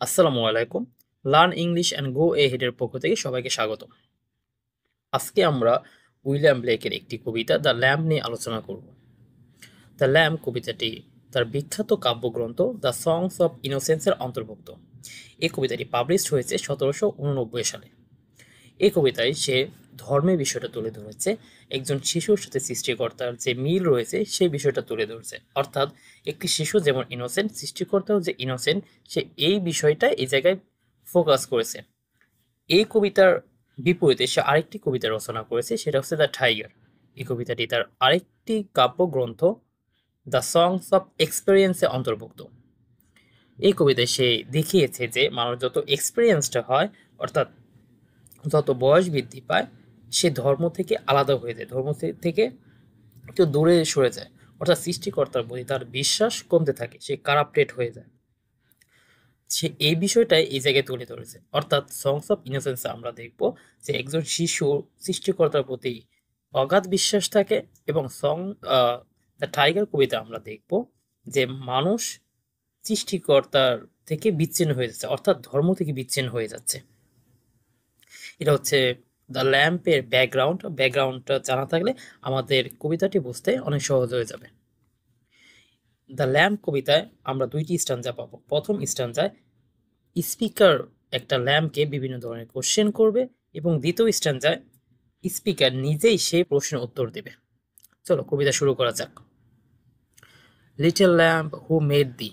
আসসালামু আলাইকুম। Learn English and go এহেডের পক্ষ থেকে সবাইকে স্বাগত। আজকে আমরা উইলিয়াম ব্লেকের একটি কবিতা দ্য ল্যাম্প নিয়ে আলোচনা করব। দ্য ল্যাম্প কবিতাটি তার বিখ্যাত কাব্যগ্রন্থ দ্য সংস অফ ইনোসেন্সের অন্তর্ভুক্ত। এই কবিতাটি পাবলিশড হয়েছে 1789 সালে। এই কবিতায় সে ধর্মের বিষয়টা তুলে ধরেছে, একজন শিশুর সাথে সৃষ্টিকর্তার যে মিল রয়েছে সেই বিষয়টা তুলে ধরেছে। অর্থাৎ একটি শিশু যেমন ইনোসেন্ট, সৃষ্টিকর্তাও যে ইনোসেন্ট, সে এই বিষয়টা এই জায়গায় ফোকাস করেছে। এই কবিতার বিপরীতে সে আরেকটি কবিতা রচনা করেছে, সেটা হচ্ছে দ্য টাইগার। এই কবিতাটি তার আরেকটি কাব্যগ্রন্থ দ্য সংস অফ এক্সপেরিয়েন্সে অন্তর্ভুক্ত। এই কবিতায় সে দেখিয়েছে যে মানুষ যত এক্সপেরিয়েন্সটা হয়, অর্থাৎ যত বয়স বৃদ্ধি পায়, সে ধর্ম থেকে আলাদা হয়ে যায়, ধর্ম থেকে একটু দূরে সরে যায়। অর্থাৎ সৃষ্টিকর্তার প্রতি তার বিশ্বাস কমতে থাকে, সে কারাপ্টেড হয়ে যায়। সে এই বিষয়টাই এই জায়গায় তুলে ধরেছে। অর্থাৎ সংস অফ ইনোসেন্স আমরা দেখব যে একজন শিশু সৃষ্টিকর্তার প্রতি অগাধ বিশ্বাস থাকে, এবং দ্য টাইগার কবিতা আমরা দেখব যে মানুষ সৃষ্টিকর্তার থেকে বিচ্ছিন্ন হয়ে যাচ্ছে, অর্থাৎ ধর্ম থেকে বিচ্ছিন্ন হয়ে যাচ্ছে। এটা হচ্ছে দ্য ল্যাম্পের ব্যাকগ্রাউন্ডটা জানা থাকলে আমাদের কবিতাটি বুঝতে অনেক সহজ হয়ে যাবে। দ্য ল্যাম্প কবিতায় আমরা দুইটি স্ট্যান্জা পাবো। প্রথম স্ট্যান্জায় স্পিকার একটা ল্যাম্পকে বিভিন্ন ধরনের কোশ্চেন করবে, এবং দ্বিতীয় স্ট্যান্জায় স্পিকার নিজেই সেই প্রশ্নের উত্তর দেবে। চলো কবিতা শুরু করা যাক। লিটল ল্যাম্প হু মেড দি,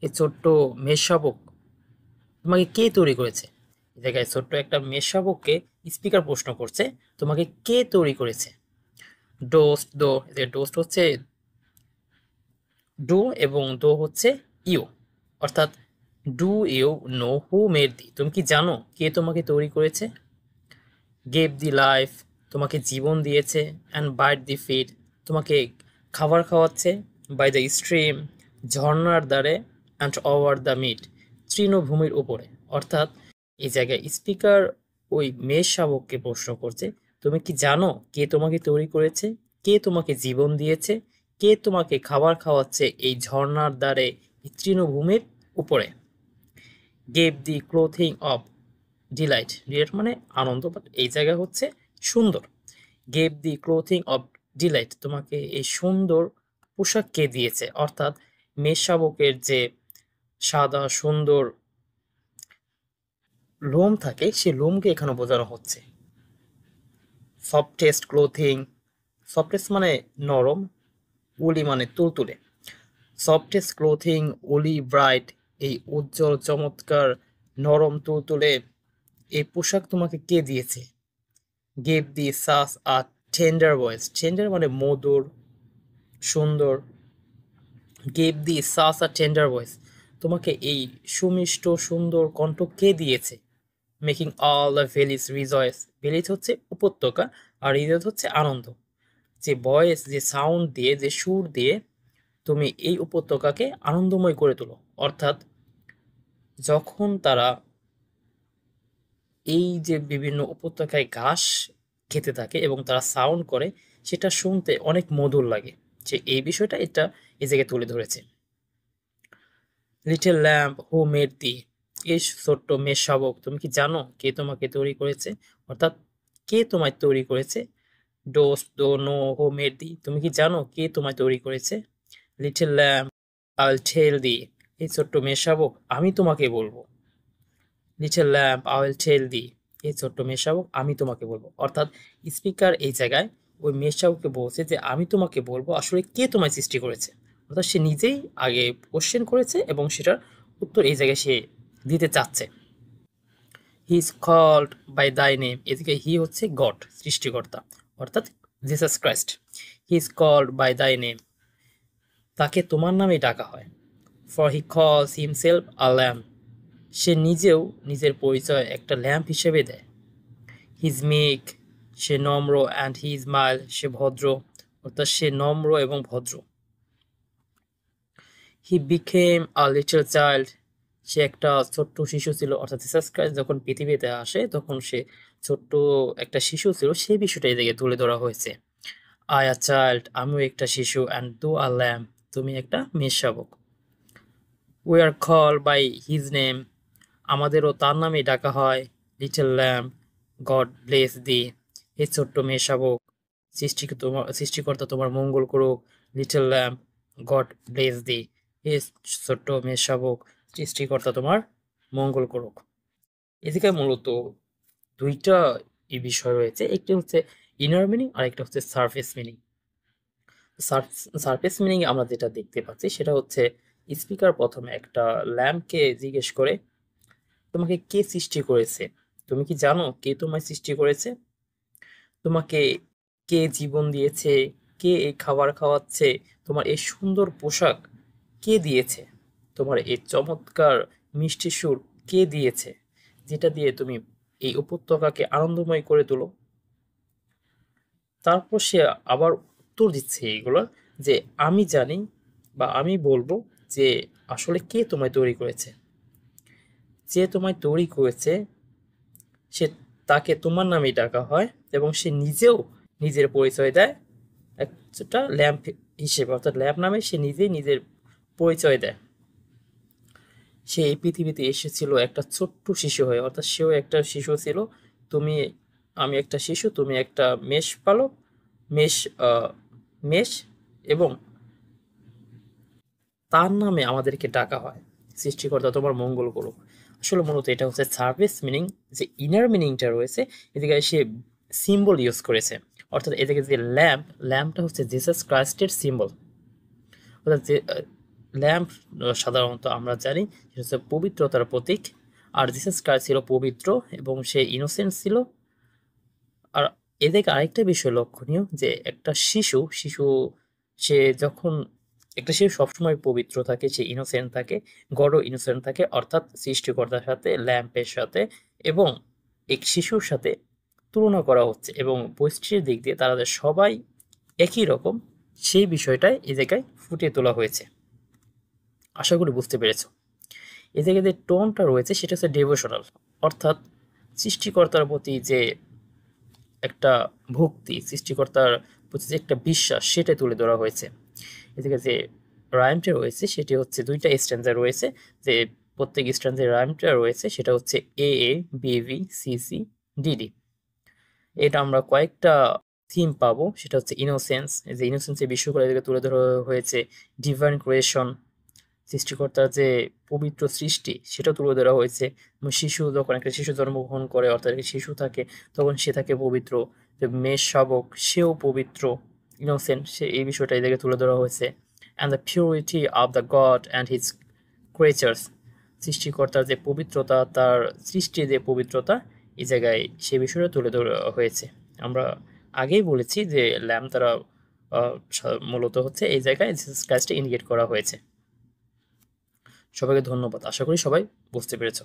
এই ছোট্ট মেষশাবক, তোমাকে কে তৈরি করেছে? এই জায়গায় ছোট্ট একটা মেষশাবককে স্পিকার প্রশ্ন করছে, তোমাকে কে তৈরি করেছে? ডোস্ট দো, ডোস্ট হচ্ছে ডু এবং দো হচ্ছে ইউ, অর্থাৎ do you know who made thee, তুমি কি জানো কে তোমাকে তৈরি করেছে? গেভ দি লাইফ, তোমাকে জীবন দিয়েছে। অ্যান্ড বাইট দি ফিড, তোমাকে খাবার খাওয়াচ্ছে। বাই দ্য স্ট্রিম, ঝর্ণার দ্বারে। অ্যান্ড ওভার দ্য মিট, তৃণভূমির উপরে। অর্থাৎ এই জায়গায় স্পিকার ওই মেষ শাবককে প্রশ্ন করছে, তুমি কি জানো কে তোমাকে তৈরি করেছে? কে তোমাকে জীবন দিয়েছে? কে তোমাকে খাবার খাওয়াচ্ছে এই ঝর্ণার দ্বারে, এই তৃণভূমির উপরে? Gave thee clothing of delight, delight মানে আনন্দ, বাট এই জায়গা হচ্ছে সুন্দর। Gave thee clothing of delight, তোমাকে এই সুন্দর পোশাক কে দিয়েছে? অর্থাৎ মেষ শাবকের যে সাদা সুন্দর লোম থাকে, সে লোমকে এখানে বোঝানো হচ্ছে। সফটেস্ট ক্লোথিং, সফটেস্ট মানে নরম, উলি মানে তুলতুলে। সফটেস্ট ক্লোথিং, উলি ব্রাইট, এই উজ্জ্বল চমৎকার নরম তুলতুলে এই পোশাক তোমাকে কে দিয়েছে? Gave thee such a tender voice, tender মানে মধুর, সুন্দর। Gave thee such a tender voice, তোমাকে এই সুমিষ্ট সুন্দর কণ্ঠ কে দিয়েছে? Making all the valleys rejoice, valleys হচ্ছে উপত্যকা, আর রিজয়েস হচ্ছে আনন্দ। যে ভয়েস, যে সাউন্ড দিয়ে, যে সুর দিয়ে তুমি এই উপত্যকাকে আনন্দময় করে তোলো। অর্থাৎ যখন তারা এই যে বিভিন্ন উপত্যকায় ঘাস খেতে থাকে এবং তারা সাউন্ড করে, সেটা শুনতে অনেক মধুর লাগে। যে এই বিষয়টা এটা এই জায়গায় তুলে ধরেছে। লিটল ল্যাম্প হু মেড দি, এই ছোট্ট মেষ শাবক, তুমি কি জানো কে তোমাকে তৈরি করেছে? অর্থাৎ কে তোমায় তৈরি করেছে? ডোস্ট দো নো হু মেড দি, তুমি কি জানো কে তোমায় তৈরি করেছে? Little lamb I will tell thee, এই ছোট্ট মেষ শাবক, আমি তোমাকে বলবো। Little lamb I will tell thee, এই ছোট্ট মেষশাবক, আমি তোমাকে বলবো। অর্থাৎ স্পিকার এই জায়গায় ওই মেষশাবককে বলছে যে আমি তোমাকে বলবো আসলে কে তোমায় সৃষ্টি করেছে। অর্থাৎ সে নিজেই আগে কোশ্চেন করেছে এবং সেটার উত্তর এই জায়গায় সে দিতে চাচ্ছে। He is called by thy name, এদিকে হি হচ্ছে গড, সৃষ্টিকর্তা, অর্থাৎ Jesus Christ. He is called by thy name, তাকে তোমার নামেই ডাকা হয়। ফর হি কলস হিমসেলফ আ ল্যাম্প, সে নিজেও নিজের পরিচয় একটা ল্যাম্প হিসেবে দেয়। হিজ মেক, সে নম্র। অ্যান্ড হি ইজ মাইল্ড, সে ভদ্র, অর্থাৎ সে নম্র এবং ভদ্র। He became a little child, সে একটা ছোট্ট শিশু ছিল। অর্থাৎ জিসাস ক্রাইস্ট যখন পৃথিবীতে আসে তখন সে ছোট্ট একটা শিশু ছিল, সেই বিষয়টা এই দিকে তুলে ধরা হয়েছে। আই আ চাইল্ড, আমিও একটা শিশু। অ্যান্ড দু আ ল্যাম্প, তুমি একটা মেষ শাবক। We are called by his name, আমাদেরও তার নামে ডাকা হয়, little lamb, God bless thee. হে ছোট্ট মেয়ে শাবক, সৃষ্টিকর্তা তোমার মঙ্গল করুক। Little lamb, God bless thee. হে ছোট্ট মেয়ে শাবক, সৃষ্টিকর্তা তোমার মঙ্গল করুক। এদিকে মূলত দুইটা বিষয় রয়েছে, একটি হচ্ছে ইনার মিনিং আর একটা হচ্ছে সারফেস মিনিং। সারফেস মিনিং আমরা যেটা দেখতে পাচ্ছি সেটা হচ্ছে স্পিকার প্রথমে একটা ল্যাম্পকে জিজ্ঞেস করে, তোমাকে কে সৃষ্টি করেছে? তুমি কি জানো কে তোমায় সৃষ্টি করেছে? তোমাকে কে জীবন দিয়েছে? কে এই খাবার খাওয়াচ্ছে? তোমার এই সুন্দর পোশাক কে দিয়েছে? তোমার এই চমৎকার মিষ্টি সুর কে দিয়েছে, যেটা দিয়ে তুমি এই উপত্যকাকে আনন্দময় করে তোলো? তারপর সে আবার উত্তর দিচ্ছে এইগুলোর, যে আমি জানি বা আমি বলবো যে আসলে কে তোমায় তৈরি করেছে। যে তোমায় তৈরি করেছে সে, তাকে তোমার নামেই ডাকা হয় এবং সে নিজেও নিজের পরিচয় দেয় একটা ল্যাম্প হিসেবে, অর্থাৎ ল্যাম্প নামে সে নিজেই নিজের পরিচয় দেয়। সে এই পৃথিবীতে এসেছিল একটা ছোট্ট শিশু হয়ে, অর্থাৎ সেও একটা শিশু ছিল। তুমি, আমি একটা শিশু, তুমি একটা মেষ পালক, মেষ মেষ, এবং তার নামে আমাদেরকে ডাকা হয়, সৃষ্টিকর্তা তোমার মঙ্গল করুক। আসলে মূলত এটা হচ্ছে সার্ভিস মিনিং। যে ইনার মিনিংটা রয়েছে এদিকে সে সিম্বল ইউজ করেছে, অর্থাৎ এদিকে যে ল্যাম্পটা হচ্ছে জিসাস ক্রাইস্টের সিম্বল। অর্থাৎ যে ল্যাম্প সাধারণত আমরা জানি সেটা হচ্ছে পবিত্রতার প্রতীক, আর জিসাস ক্রাইস্ট ছিল পবিত্র এবং সে ইনোসেন্ট ছিল। আর এদিকে আরেকটা বিষয় লক্ষণীয়, যে একটা শিশু শিশু সে যখন, একটা শিশু সবসময় পবিত্র থাকে, সে ইনোসেন্ট থাকে, গডও ইনোসেন্ট থাকে, অর্থাৎ সৃষ্টিকর্তার সাথে, ল্যাম্পের সাথে এবং এক শিশুর সাথে তুলনা করা হচ্ছে এবং পরিস্থিতির দিক দিয়ে তারা যে সবাই একই রকম, সেই বিষয়টাই এই জায়গায় ফুটিয়ে তোলা হয়েছে। আশা করি বুঝতে পেরেছো। এই জায়গায় যে টোনটা রয়েছে সেটা হচ্ছে ডিভোশনাল, অর্থাৎ সৃষ্টিকর্তার প্রতি যে একটা ভক্তি, সৃষ্টিকর্তার প্রতি যে একটা বিশ্বাস, সেটা তুলে ধরা হয়েছে। এদিকে যে রাইমটা রয়েছে সেটি হচ্ছে দুইটা স্ট্যান্সা রয়েছে, যে প্রত্যেক স্ট্যান্সের রাইমটা রয়েছে সেটা হচ্ছে A A B B C C D D. এটা আমরা কয়েকটা থিম পাবো, সেটা হচ্ছে ইনোসেন্স, যে ইনোসেন্সের বিষয়গুলো এদিকে তুলে ধরা হয়েছে। ডিভাইন ক্রিয়েশন, সৃষ্টিকর্তার যে পবিত্র সৃষ্টি সেটা তুলে ধরা হয়েছে। শিশু, যখন একটা শিশু জন্মগ্রহণ করে, অর্থাৎ একটা শিশু থাকে, তখন সে থাকে পবিত্র। যে মেষ শাবক, সেও পবিত্র, ইনোসেন্ট, সে এই বিষয়টা এদিকে তুলে ধরা হয়েছে। And the purity of the god and his creatures, সৃষ্টিকর্তার যে পবিত্রতা, তার সৃষ্টির যে পবিত্রতা, এই জায়গায় সে বিষয়টা তুলে ধরা হয়েছে। আমরা আগেই বলেছি যে ল্যাম্প দ্বারা মূলত হচ্ছে এই জায়গায় জিসাস ক্রাইস্টকে ইন্ডিকেট করা হয়েছে। সবাইকে ধন্যবাদ, আশা করি সবাই বুঝতে পেরেছো।